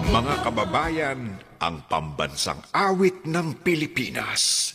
Mga kababayan, ang pambansang awit ng Pilipinas.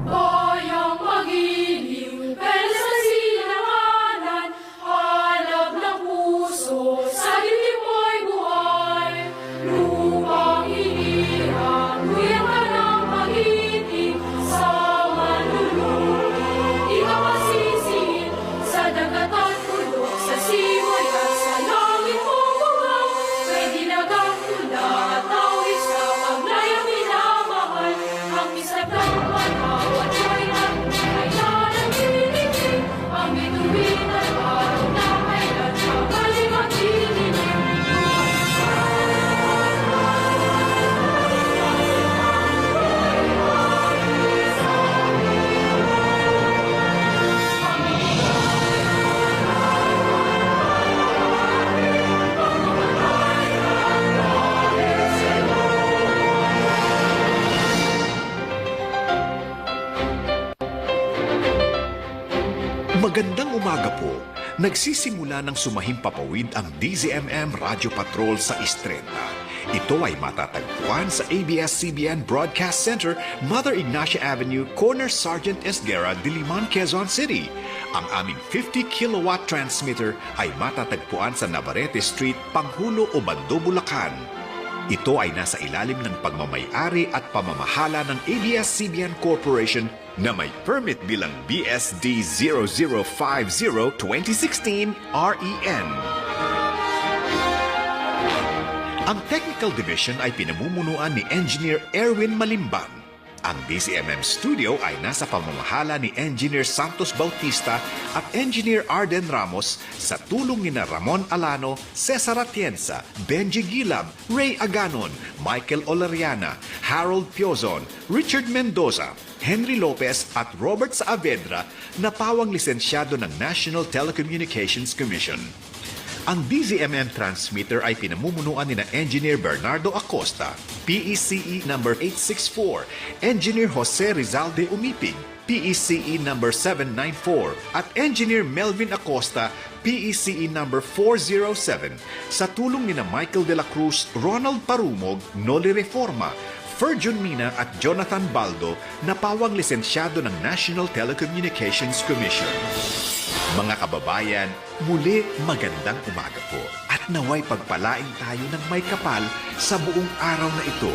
Bayang pag-ibig, pero sa silanganan, halab ng puso, sa dibdib mo'y buhay. Lupang hinirang, nguyang ka ng pag-ibig, sa manlulubi, di ka masisiin, sa dagat at bundok, sa simoy at sa langit mo buwang, kay dinagang tula at tawis sa paglayang minamahal, ang isip ng manaw at siya'y nagmumay na nagtitigil, ang bituin at araw na kailan sa galing at didilim. Magandang umaga po. Nagsisimula ng sumahimpapawid ang DZMM Radio Patrol sa Estrella. Ito ay matatagpuan sa ABS-CBN Broadcast Center, Mother Ignacia Avenue, corner Sergeant Esguerra, Diliman, Quezon City. Ang aming 50 kilowatt transmitter ay matatagpuan sa Navarrete Street, Panghulo, Obando, Bulacan. Ito ay nasa ilalim ng pagmamayari at pamamahala ng ABS-CBN Corporation na may permit bilang BSD 0050-2016 REN. Ang Technical Division ay pinamumunuan ni Engineer Erwin Malimban. Ang DZMM Studio ay nasa pamamahala ni Engineer Santos Bautista at Engineer Arden Ramos sa tulong ni na Ramon Alano, Cesar Atienza, Benji Gilab, Ray Aganon, Michael Olariana, Harold Piozon, Richard Mendoza, Henry Lopez at Robert Saavedra na pawang lisensyado ng National Telecommunications Commission. Ang DZMM transmitter ay pinamumunuan ni na Engineer Bernardo Acosta, PECE number 864, Engineer Jose Rizal de Umipig, PECE number 794, at Engineer Melvin Acosta, PECE number 407, sa tulong ni na Michael de la Cruz, Ronald Parumog, Noli Reforma, Ferjun Mina at Jonathan Baldo na pawang lisensyado ng National Telecommunications Commission. Mga kababayan, muli magandang umaga po at naway pagpalain tayo ng may kapal sa buong araw na ito.